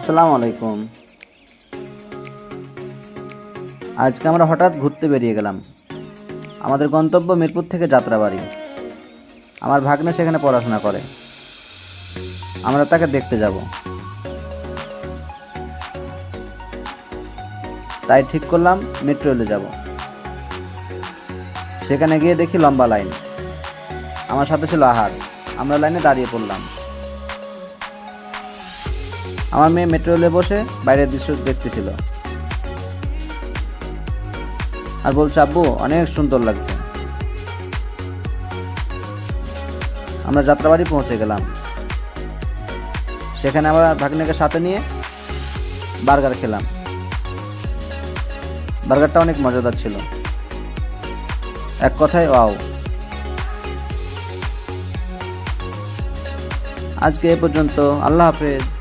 আসসালামু আলাইকুম। আজকে আমরা হঠাৎ ঘুরতে বেরিয়ে গেলাম। আমাদের গন্তব্য মিরপুর থেকে যাত্রাবাড়ি। আমার ভাগ্নে সেখানে পড়াশোনা করে। আমরা তাকে দেখতে যাব। তাই ঠিক করলাম মেট্রো রেলে যাব। সেখানে গিয়ে দেখি লম্বা লাইন। আমার সাথে ছিল আহার। আমরা লাইনে দাঁড়িয়ে পড়লাম। আমার মেয়ে মেট্রো রেলে বসে বাইরের দৃশ্য দেখতেছিল আর বলছে, আব্বু অনেক সুন্দর লাগছে। আমরা যাত্রাবাড়ি পৌঁছে গেলাম। সেখানে আমরা ভাগ্নেকে সাথে নিয়ে বার্গার খেলাম। বার্গারটা অনেক মজাদার ছিল। এক কথায় ওয়াও। আজকে এ পর্যন্ত। আল্লাহ হাফেজ।